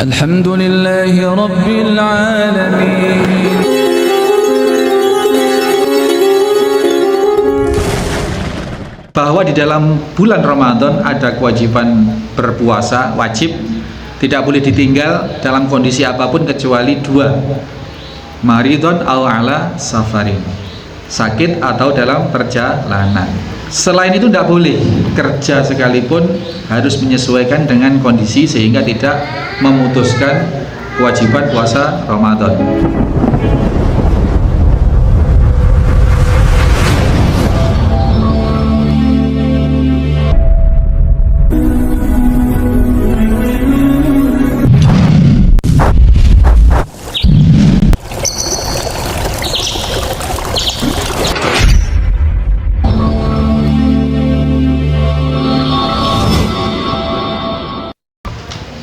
Alhamdulillahi Rabbil Alamin. Bahwa di dalam bulan Ramadan ada kewajiban berpuasa, wajib, tidak boleh ditinggal dalam kondisi apapun kecuali dua, maridon aw ala safarin, sakit atau dalam perjalanan. Selain itu tidak boleh, kerja sekalipun harus menyesuaikan dengan kondisi sehingga tidak memutuskan kewajiban puasa Ramadan.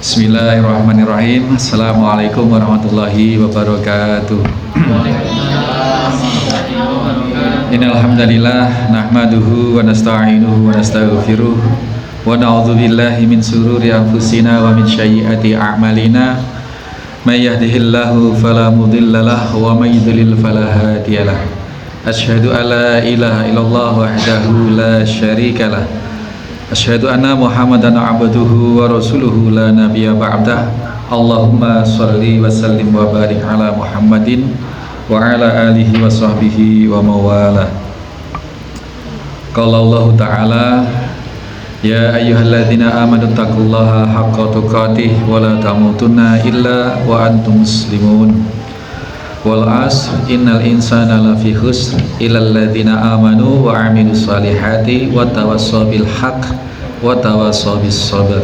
Bismillahirrahmanirrahim. Assalamualaikum warahmatullahi wabarakatuh. Innal hamdalillah nahmaduhu wa nasta'inuhu wa nastaghfiruh wa na'udzu billahi min shururi anfusina wa min sayyiati a'malina. May yahdihillahu fala mudhillalah wa may yudlil fala hadiyalah. Asyhadu an la ilaha illallah wahdahu la syarikalah. Asyhadu anna Muhammadan abduhu wa rasuluhu la nabiyya ba'dah. Allahumma shalli wa sallim wa barik ala Muhammadin wa ala alihi wa sahbihi wa mawala. Qala Allah Ta'ala, ya ayyuhalladzina amanu taqullaha haqqa tuqatih wa la tamutunna illa wa antum muslimun. Wal asr innal insana lafi khusr illal ladzina amanu wa amilus solihati wa tawassaw bil haqq wa tawassaw bis sabr.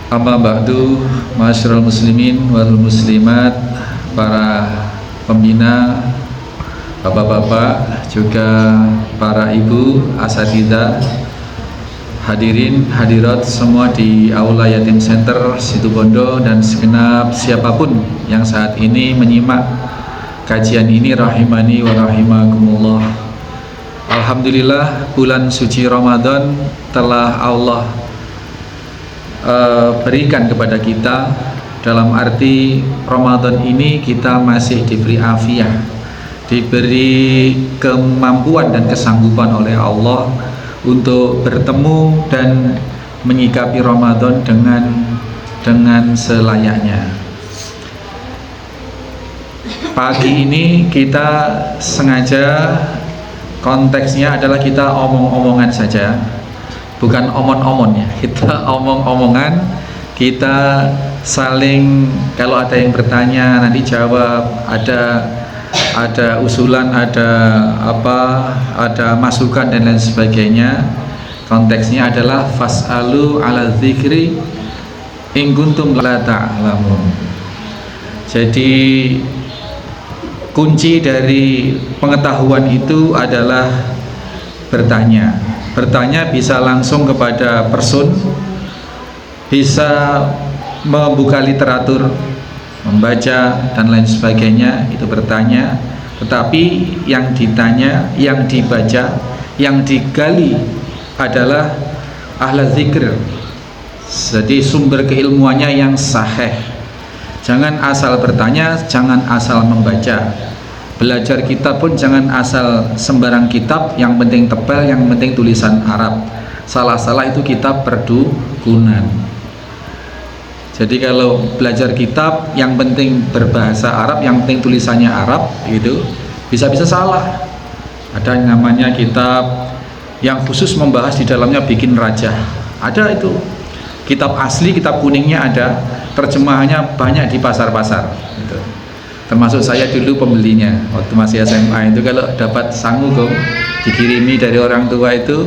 Amma ba'du, ma'asyiral muslimin wal muslimat, para pembina, bapak-bapak, juga para ibu asatidzah, hadirin hadirat semua di Aula Yatim Center Situbondo dan segenap siapapun yang saat ini menyimak kajian ini, rahimani wa rahimakumullah. Alhamdulillah, bulan suci Ramadan telah Allah berikan kepada kita. Dalam arti Ramadan ini kita masih diberi afiah, diberi kemampuan dan kesanggupan oleh Allah untuk bertemu dan menyikapi Ramadan dengan selayaknya. Pagi ini kita sengaja, konteksnya adalah kita omong-omongan saja, bukan omon-omon ya. Kita omong-omongan, kita saling, kalau ada yang bertanya nanti jawab, ada usulan, ada masukan dan lain sebagainya. Konteksnya adalah fas'alu ala dzikri in kuntum la ta'lamun. Jadi kunci dari pengetahuan itu adalah bertanya. Bertanya bisa langsung kepada person, bisa membuka literatur, membaca dan lain sebagainya, itu bertanya. Tetapi yang ditanya, yang dibaca, yang digali adalah ahla zikr. Jadi sumber keilmuannya yang sahih. Jangan asal bertanya, jangan asal membaca. Belajar kitab pun jangan asal sembarang kitab, yang penting tebal, yang penting tulisan Arab. Salah-salah itu kitab perdukunan. Jadi kalau belajar kitab yang penting berbahasa Arab, yang penting tulisannya Arab, itu bisa-bisa salah. Ada yang namanya kitab yang khusus membahas di dalamnya bikin raja. Ada itu. Kitab asli, kitab kuningnya ada, terjemahannya banyak di pasar-pasar. Gitu. Termasuk saya dulu pembelinya waktu masih SMA itu, kalau dapat sangu kok dikirimi dari orang tua itu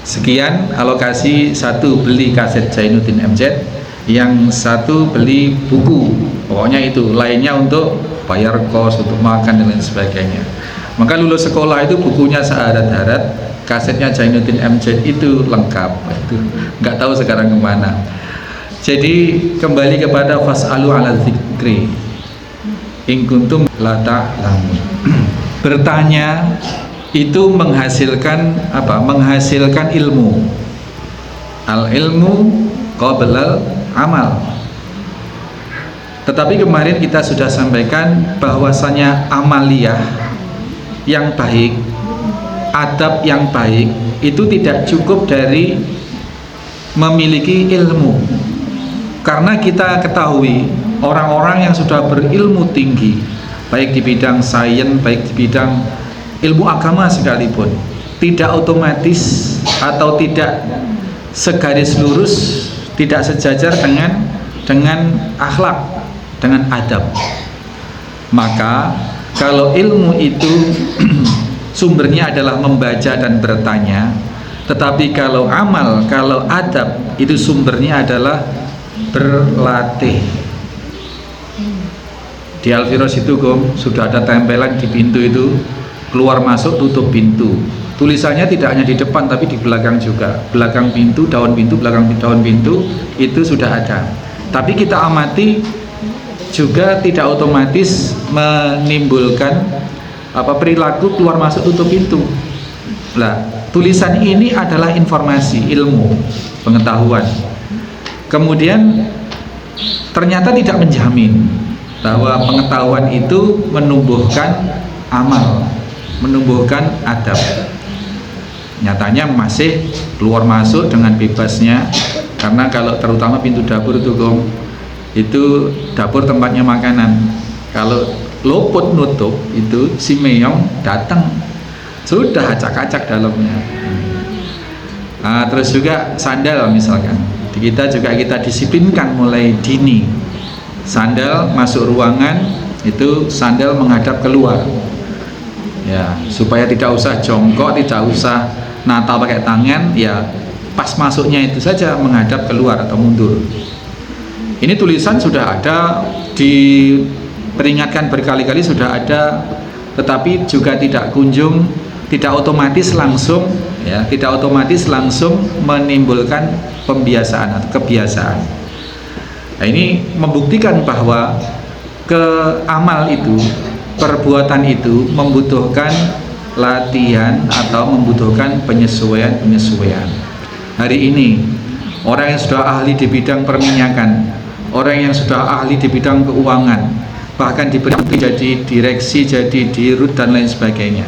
sekian, alokasi satu beli kaset Zainuddin MZ, yang satu beli buku, pokoknya itu, lainnya untuk bayar kos, untuk makan dan lain sebagainya. Maka lulus sekolah itu bukunya seharat-harat, kasetnya Zainuddin MZ itu lengkap, itu nggak tahu sekarang kemana. Jadi kembali kepada fas'alu ala dzikri in kuntum la ta'lamun. Bertanya itu menghasilkan apa? Menghasilkan ilmu. Al ilmu qablal amal. Tetapi kemarin kita sudah sampaikan bahwasanya amaliyah yang baik, adab yang baik itu tidak cukup dari memiliki ilmu. Karena kita ketahui orang-orang yang sudah berilmu tinggi, baik di bidang sains, baik di bidang ilmu agama sekalipun, tidak otomatis atau tidak segaris lurus, tidak sejajar dengan akhlak, dengan adab. Maka kalau ilmu itu sumbernya adalah membaca dan bertanya, tetapi kalau amal, kalau adab itu sumbernya adalah berlatih. Di Al-Firas itu sudah ada tempelan di pintu itu, keluar masuk tutup pintu. Tulisannya tidak hanya di depan tapi di belakang juga, belakang pintu, daun pintu, belakang daun pintu itu sudah ada. Tapi kita amati juga tidak otomatis menimbulkan perilaku keluar masuk tutup pintu. Nah, tulisan ini adalah informasi, ilmu, pengetahuan. Kemudian ternyata tidak menjamin bahwa pengetahuan itu menumbuhkan amal, menumbuhkan adab. Nyatanya masih keluar masuk dengan bebasnya, karena kalau terutama pintu dapur itu dapur tempatnya makanan. Kalau luput nutup itu si meong datang, sudah acak-acak dalamnya. Nah, terus juga sandal misalkan, kita disiplinkan mulai dini. Sandal masuk ruangan itu sandal menghadap keluar, ya, supaya tidak usah jongkok, tidak usah natal pakai tangan, ya pas masuknya itu saja menghadap keluar atau mundur. Ini tulisan sudah ada, diperingatkan berkali-kali sudah ada, tetapi juga tidak otomatis langsung, ya, tidak otomatis langsung menimbulkan pembiasaan atau kebiasaan. Nah, ini membuktikan bahwa amal itu, perbuatan itu membutuhkan latihan atau membutuhkan penyesuaian. Hari ini orang yang sudah ahli di bidang perminyakan, orang yang sudah ahli di bidang keuangan, bahkan diberi jadi direksi, jadi dirut dan lain sebagainya.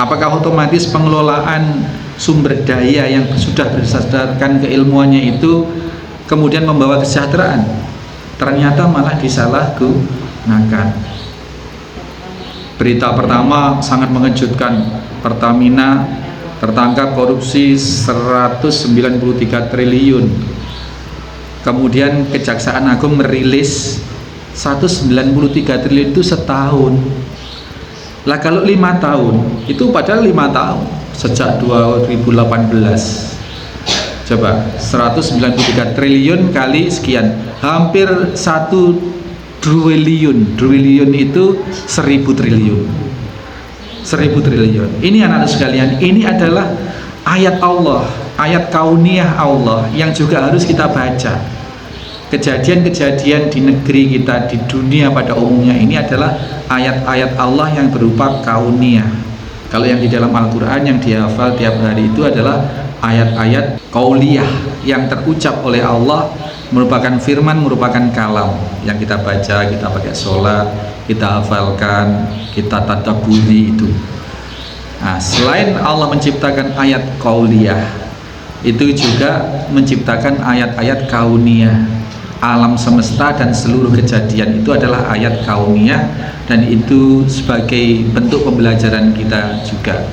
Apakah otomatis pengelolaan sumber daya yang sudah berdasarkan keilmuannya itu kemudian membawa kesejahteraan? Ternyata malah disalahgunakan. Berita pertama sangat mengejutkan, Pertamina tertangkap korupsi 193 triliun. Kemudian Kejaksaan Agung merilis 193 triliun itu setahun. Lah kalau 5 tahun, itu padahal 5 tahun sejak 2018. Coba 193 triliun kali sekian, hampir 1 triliun. Triliun itu 1000 triliun. 1000 triliun. Ini anak-anak sekalian, ini adalah ayat Allah, ayat kauniyah Allah yang juga harus kita baca. Kejadian-kejadian di negeri kita, di dunia pada umumnya ini adalah ayat-ayat Allah yang berupa kauniyah. Kalau yang di dalam Al-Quran yang dihafal tiap hari itu adalah ayat-ayat qauliyah yang terucap oleh Allah, merupakan firman, merupakan kalam yang kita baca, kita pakai sholat, kita hafalkan, kita tadabburi itu. Nah, selain Allah menciptakan ayat qauliyah, itu juga menciptakan ayat-ayat kauniyah. Alam semesta dan seluruh kejadian itu adalah ayat kauniyah, dan itu sebagai bentuk pembelajaran kita juga.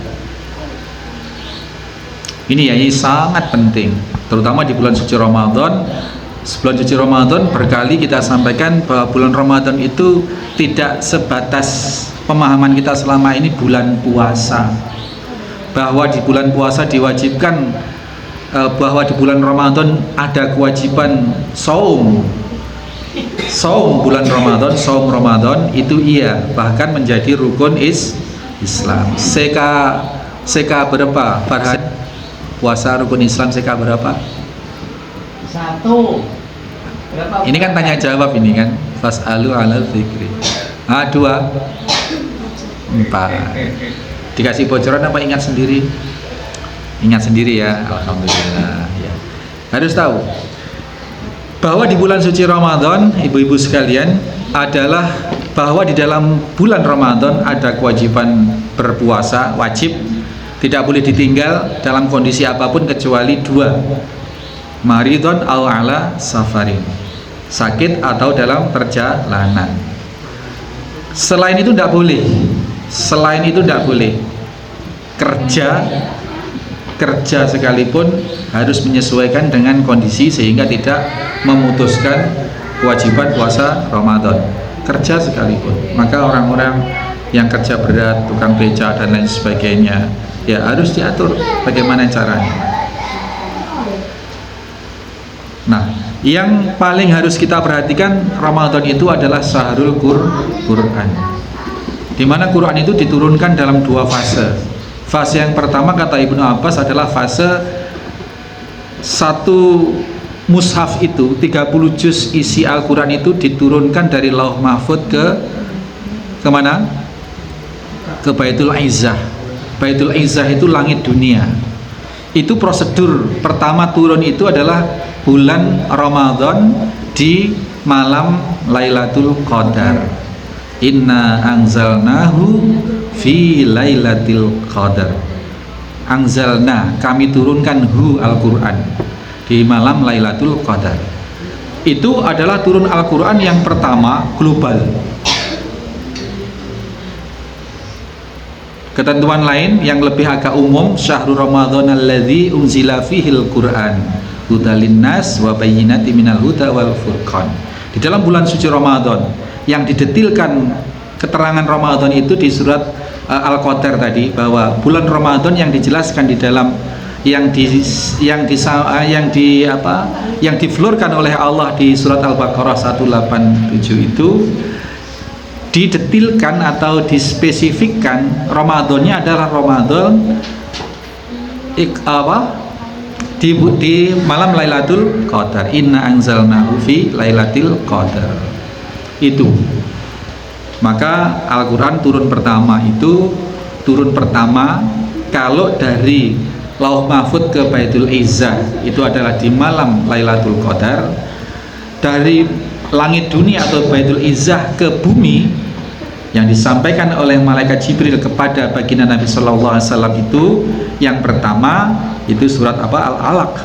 Ini ya, ini sangat penting, terutama di bulan suci Ramadan. Sebelum suci Ramadan berkali kita sampaikan bahwa bulan Ramadan itu tidak sebatas pemahaman kita selama ini bulan puasa, bahwa di bulan puasa diwajibkan, bahwa di bulan Ramadan ada kewajiban saum bulan Ramadan, saum Ramadan itu iya, bahkan menjadi rukun Islam. Seka berapa Farhan? Puasa rukun Islam seka berapa? 1. Berapa? Ini kan tanya jawab ini kan. Fas'alu 'alal dzikri. 2. 4. Dikasih bocoran apa ingat sendiri? Ingat sendiri ya, alhamdulillah ya. Harus tahu bahwa di bulan suci Ramadan, ibu-ibu sekalian, adalah bahwa di dalam bulan Ramadan ada kewajiban berpuasa, wajib, tidak boleh ditinggal dalam kondisi apapun kecuali dua, maridon aw ala safarin, sakit atau dalam perjalanan. Selain itu tidak boleh, kerja sekalipun harus menyesuaikan dengan kondisi sehingga tidak memutuskan kewajiban puasa Ramadan. Kerja sekalipun, maka orang-orang yang kerja berat, tukang beca dan lain sebagainya, ya harus diatur bagaimana caranya. Nah, yang paling harus kita perhatikan Ramadan itu adalah syahrul Quran, di mana Quran itu diturunkan dalam dua fase. Fase yang pertama kata Ibnu Abbas adalah fase satu mushaf itu 30 juz isi Al-Quran itu diturunkan dari Lauh Mahfud ke mana? Ke Baitul Izzah. Baitul Izzah itu langit dunia. Itu prosedur pertama turun itu adalah bulan Ramadan di malam Lailatul Qadar. Inna anzalnahu fi Lailatul Qadar. Anzalna, kami turunkan Al-Quran di malam Lailatul Qadar. Itu adalah turun Al-Quran yang pertama global. Ketentuan lain yang lebih agak umum, syahrul Ramadan alladzi unzila fihil Quran hudalin nas wa bayyinatin minal huda wal furqan. Di dalam bulan suci Ramadan yang didetilkan keterangan Ramadan itu di surat Al-Qadar tadi, bahwa bulan Ramadan yang dijelaskan di dalam yang diflurkan oleh Allah di surat Al-Baqarah 187 itu didetilkan atau dispesifikkan Ramadannya adalah Ramadan di malam Lailatul Qadar. Inna anzalnahu fi Lailatul Qadar. Itu. Maka Al-Quran turun pertama kalau dari Lauh Mahfud ke Baitul Izzah itu adalah di malam Lailatul Qadar. Dari langit dunia atau Baitul Izzah ke bumi yang disampaikan oleh malaikat Jibril kepada baginda Nabi Sallallahu Alaihi Wasallam itu yang pertama itu surat apa? Al-Alaq.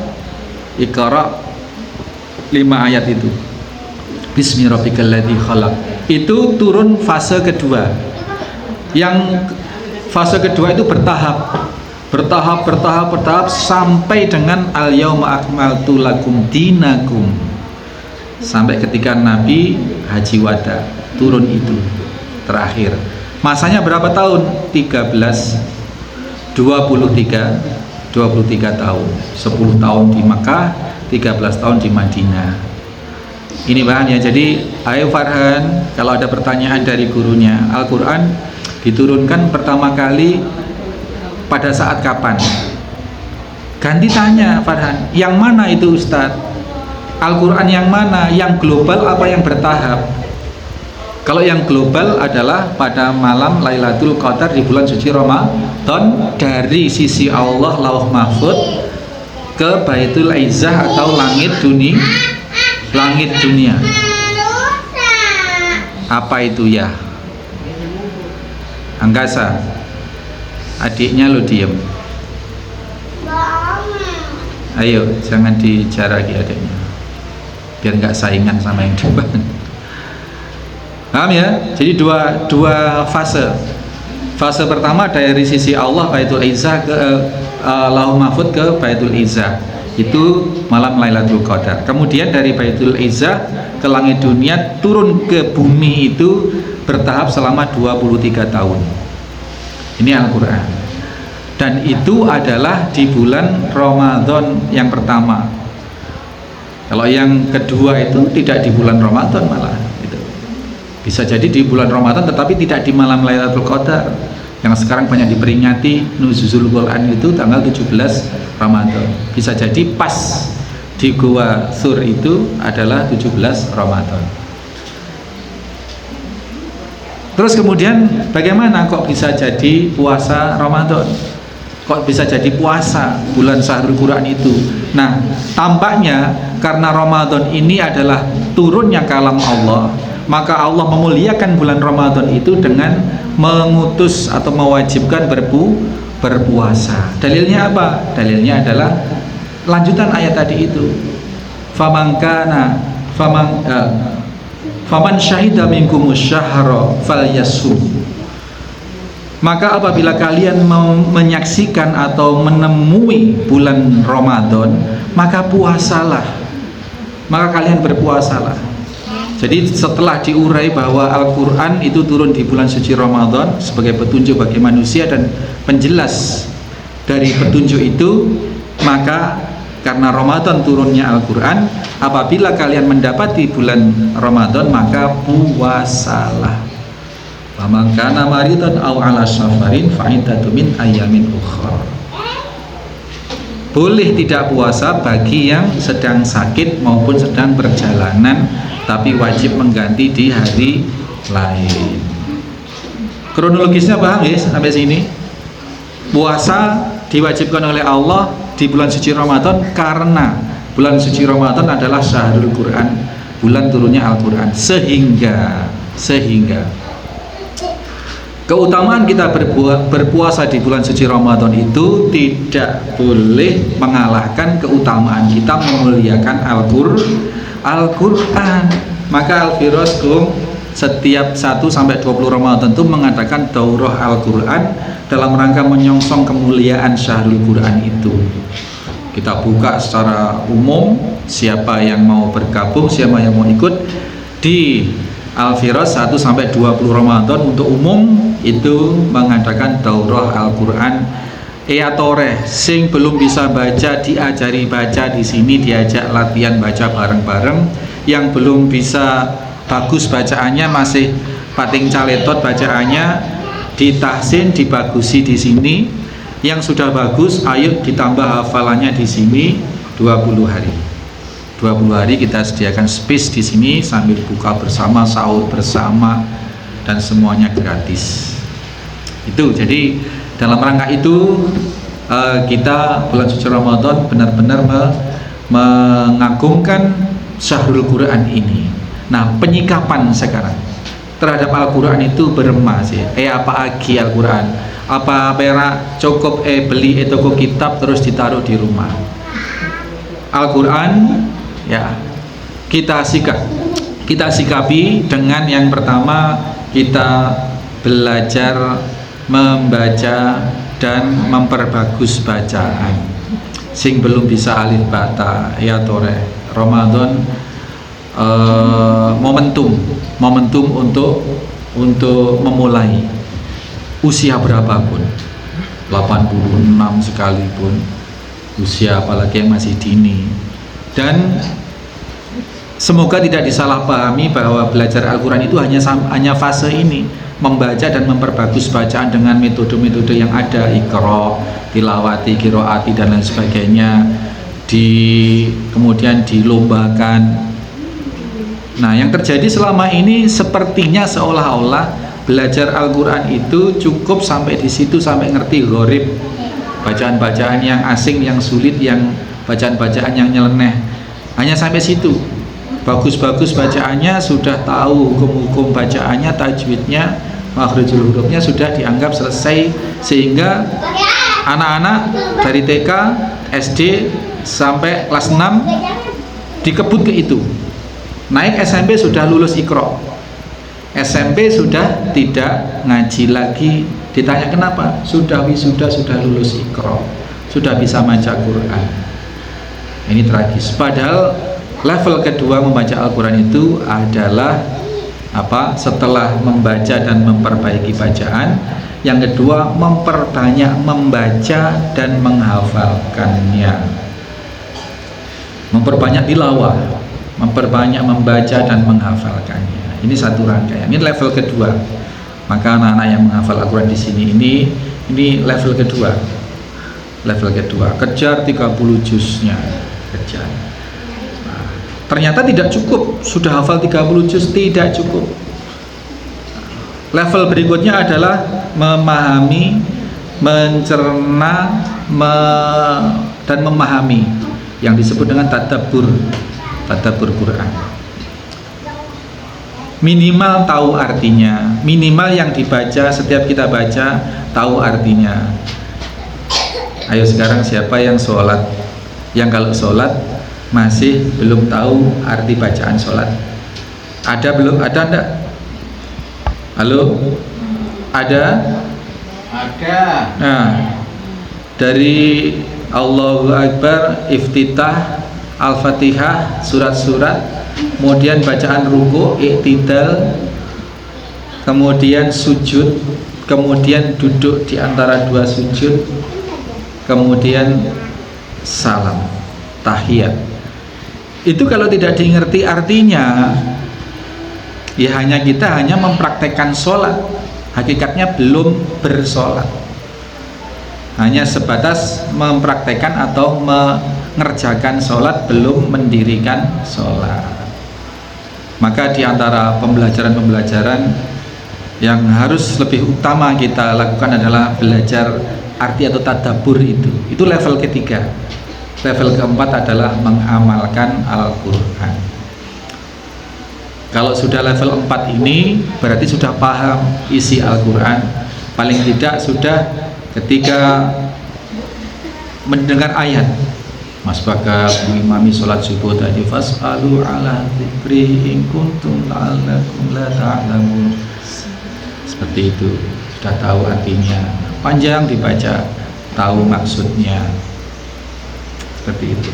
Iqra 5 ayat itu. Bismi rabbikal ladzi khalaq. Itu turun fase kedua. Yang fase kedua itu bertahap sampai dengan al-yauma akmaltu lakum dinakum, sampai ketika Nabi haji wada turun itu terakhir. Masanya berapa tahun? 23 tahun. 10 tahun di Makkah, 13 tahun di Madinah. Ini bahannya. Jadi ayo Farhan, kalau ada pertanyaan dari gurunya, Al-Quran diturunkan pertama kali pada saat kapan? Ganti tanya Farhan, yang mana itu Ustadz? Al-Quran yang mana? Yang global apa yang bertahap? Kalau yang global adalah pada malam Lailatul Qadar di bulan suci Ramadan, dari sisi Allah Lauh Mahfud ke Baitul Izzah atau langit dunia. Apa itu ya? Angkasa. Adiknya lo diem. Ayo, jangan dijaraki adiknya, biar nggak saingan sama yang depan. Paham ya? Jadi dua fase. Fase pertama dari sisi Allah Baitul Izzah ke Lauh Mahfud ke Baitul Izzah. Itu malam Lailatul Qadar. Kemudian dari Baitul Izzah ke langit dunia turun ke bumi itu bertahap selama 23 tahun. Ini Al-Quran. Dan itu adalah di bulan Ramadan yang pertama. Kalau yang kedua itu tidak di bulan Ramadan malah gitu. Bisa jadi di bulan Ramadan tetapi tidak di malam Lailatul Qadar. Yang sekarang banyak diperingati Nuzulul Quran itu tanggal 17 Ramadan. Bisa jadi pas di Gua Sur itu adalah 17 Ramadan. Terus kemudian bagaimana kok bisa jadi puasa Ramadan? kok bisa jadi puasa bulan Syahrul Quran itu. Nah, tampaknya karena Ramadan ini adalah turunnya kalam Allah, maka Allah memuliakan bulan Ramadan itu dengan mengutus atau mewajibkan berpuasa. Dalilnya apa? Dalilnya adalah lanjutan ayat tadi itu. Faman syahida minkumus syahra falyasum. Maka apabila kalian mau menyaksikan atau menemui bulan Ramadan, maka puasalah. Maka kalian berpuasalah. Jadi setelah diurai bahwa Al-Quran itu turun di bulan suci Ramadan sebagai petunjuk bagi manusia dan penjelas dari petunjuk itu, maka karena Ramadan turunnya Al-Quran, apabila kalian mendapati bulan Ramadan maka puasalah. Faman kana maridan aw ala safarin fa iddatu min ayyamin ukhra. Boleh tidak puasa bagi yang sedang sakit maupun sedang perjalanan, tapi wajib mengganti di hari lain. Kronologisnya paham ya sampai sini? Puasa diwajibkan oleh Allah di bulan suci Ramadan karena bulan suci Ramadan adalah Syahrul Quran, bulan turunnya Al-Quran, sehingga keutamaan kita berpuasa di bulan suci Ramadan itu tidak boleh mengalahkan keutamaan kita memuliakan Al-Quran. Maka Al-Firaskum setiap 1-20 Ramadan itu mengadakan daurah Al-Quran dalam rangka menyongsong kemuliaan Syahrul Quran itu. Kita buka secara umum, siapa yang mau bergabung, siapa yang mau ikut di Al-Firas 1-20 Ramadan untuk umum itu mengadakan daurah Al-Quran. Toreh sing belum bisa baca diajari baca di sini, diajak latihan baca bareng-bareng. Yang belum bisa bagus bacaannya, masih pating caletot bacaannya, ditahsin, dibagusi di sini. Yang sudah bagus, ayo ditambah hafalannya di sini 20 hari. 20 hari kita sediakan space di sini sambil buka bersama, sahur bersama, dan semuanya gratis. Itu jadi dalam rangka itu kita bulan suci Ramadan benar-benar mengagungkan Syahrul Quran ini. Nah, penyikapan sekarang terhadap Al-Quran itu beremas ya. Apa agi Al-Quran? Apa perak cukup beli toko kitab terus ditaruh di rumah? Al-Quran ya kita sikapi dengan yang pertama, kita belajar membaca dan memperbagus bacaan. Sing belum bisa alif bata ya tore Ramadan momentum untuk memulai usia berapapun, 86 sekalipun usia, apalagi yang masih dini. Dan semoga tidak disalahpahami bahwa belajar Al-Quran itu hanya fase ini, membaca dan memperbagus bacaan dengan metode-metode yang ada, iqra, tilawati, qiraati dan lain sebagainya, kemudian dilombakan. Nah, yang terjadi selama ini sepertinya seolah-olah belajar Al-Quran itu cukup sampai di situ, sampai ngerti gharib, bacaan-bacaan yang asing, yang sulit, yang bacaan-bacaan yang nyeleneh, hanya sampai situ. Bagus-bagus bacaannya, sudah tahu hukum-hukum bacaannya, tajwidnya, makhrijul hurufnya sudah dianggap selesai, sehingga anak-anak dari TK, SD sampai kelas 6 dikebut ke itu. Naik SMP sudah lulus Iqra, SMP sudah tidak ngaji lagi. Ditanya kenapa? Sudah wisuda, sudah lulus Iqra, sudah bisa baca Quran. Ini tragis. Padahal level kedua membaca Al-Quran itu adalah apa? Setelah membaca dan memperbaiki bacaan, yang kedua memperbanyak membaca dan menghafalkannya, memperbanyak tilawah, memperbanyak membaca dan menghafalkannya. Ini satu rangkaian. Ini level kedua. Maka anak-anak yang menghafal Al-Quran di sini ini level kedua. Level kedua. Kejar 30 juznya. Kejar. Nah, ternyata tidak cukup. Sudah hafal 30 juz, tidak cukup. Level berikutnya adalah memahami, mencerna dan memahami yang disebut dengan tadabbur Quran. Minimal tahu artinya, minimal yang dibaca setiap kita baca tahu artinya. Ayo sekarang siapa yang sholat, yang kalau sholat masih belum tahu arti bacaan sholat? Ada belum? Ada enggak? Halo? Ada? Ada. Nah, dari Allahu Akbar, iftitah, Al-Fatihah, surat-surat, kemudian bacaan ruku, iktidal, kemudian sujud, kemudian duduk di antara dua sujud, kemudian salam, tahiyat. Itu kalau tidak dimengerti artinya, ya kita hanya mempraktekkan sholat, hakikatnya belum bersolat, hanya sebatas mempraktekkan atau mengerjakan sholat, belum mendirikan sholat. Maka di antara pembelajaran-pembelajaran yang harus lebih utama kita lakukan adalah belajar arti atau tadabbur itu. Itu level ketiga. Level keempat adalah mengamalkan Al-Quran. Kalau sudah level 4 ini berarti sudah paham isi Al-Quran. Paling tidak sudah ketika mendengar ayat Mas Baka mengimami sholat subuh tadi, fas'alu ala dzikri in kuntum la'allakum la ta'lamun. Seperti itu, sudah tahu artinya, panjang dibaca, tahu maksudnya. Seperti itu.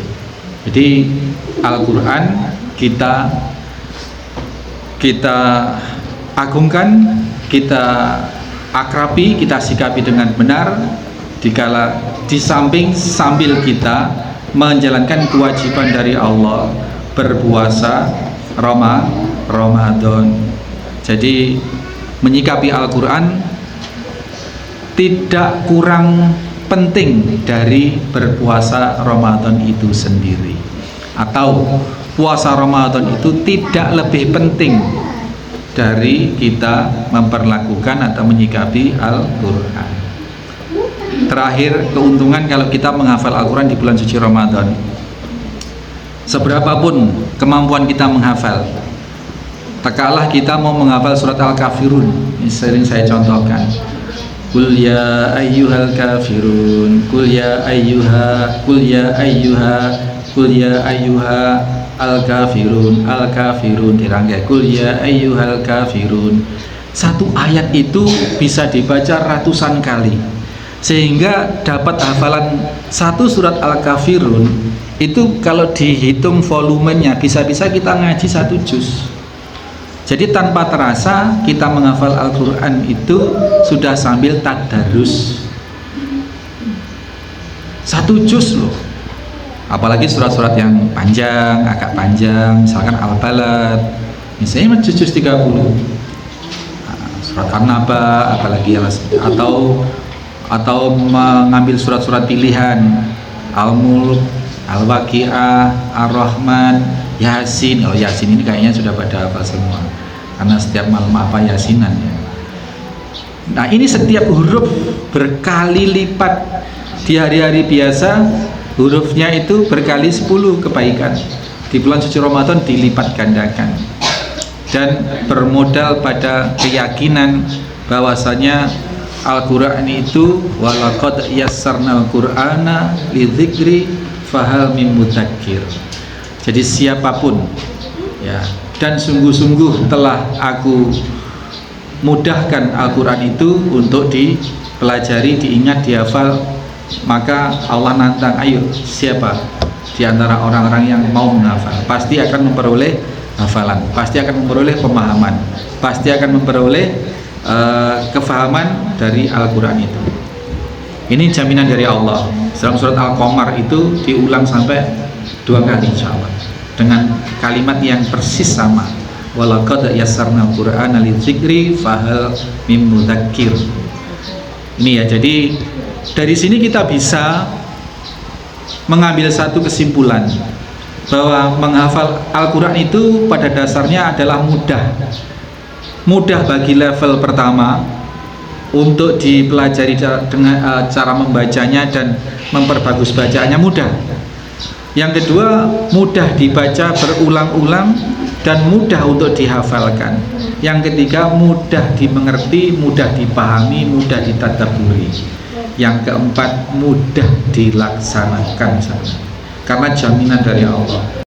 Jadi Al-Quran kita agungkan, kita akrabi, kita sikapi dengan benar dikala di samping sambil kita menjalankan kewajiban dari Allah, berpuasa Ramadan. Jadi menyikapi Al-Quran tidak kurang penting dari berpuasa Ramadan itu sendiri, atau puasa Ramadan itu tidak lebih penting dari kita memperlakukan atau menyikapi Al-Quran. Terakhir, keuntungan kalau kita menghafal Al-Quran di bulan suci Ramadan. Seberapapun kemampuan kita menghafal, takalah kita mau menghafal surat Al-Kafirun, ini sering saya contohkan. Qul ya ayyuhal kafirun, qul ya ayyuha, qul ya ayyuha, qul ya ayyuha al-kafirun, al-kafirun, dirangkai qul ya ayyuhal kafirun. Satu ayat itu bisa dibaca ratusan kali, sehingga dapat hafalan satu surat Al-Kafirun itu kalau dihitung volumenya bisa-bisa kita ngaji satu juz. Jadi tanpa terasa kita menghafal Al-Quran itu sudah sambil tadarus satu juz loh. Apalagi surat-surat yang panjang, agak panjang, misalkan Al-Balad misalnya juz 30, surat An-Naba, apalagi atau mengambil surat-surat pilihan Al-Mulk, Al-Waqi'ah, Ar-Rahman, Yasin. Oh, Yasin ini kayaknya sudah pada hafal semua karena setiap malam apa Yasinan ya. Nah, ini setiap huruf berkali lipat. Di hari-hari biasa hurufnya itu berkali 10 kebaikan. Di bulan suci Ramadan dilipat gandakan. Dan bermodal pada keyakinan bahwasanya Al-Quran itu walaqad yassarnal Qur'ana lidzikri fahal mim mudzakir. Jadi siapapun ya, dan sungguh-sungguh telah aku mudahkan Al-Quran itu untuk dipelajari, diingat, dihafal. Maka Allah nantang, ayo siapa di antara orang-orang yang mau menghafal pasti akan memperoleh hafalan, pasti akan memperoleh pemahaman, pasti akan memperoleh kefahaman dari Al-Quran itu. Ini jaminan dari Allah. Dalam surat Al-Qamar itu diulang sampai 2 kali insyaallah dengan kalimat yang persis sama, walaqad yassarnal Qur'ana lidzikri fahal mim mudzakir. Ini ya, jadi dari sini kita bisa mengambil satu kesimpulan bahwa menghafal Al-Quran itu pada dasarnya adalah mudah bagi level pertama untuk dipelajari dengan cara membacanya dan memperbagus bacaannya mudah. Yang kedua, mudah dibaca berulang-ulang dan mudah untuk dihafalkan. Yang ketiga, mudah dimengerti, mudah dipahami, mudah ditadabburi. Yang keempat, mudah dilaksanakan, karena jaminan dari Allah.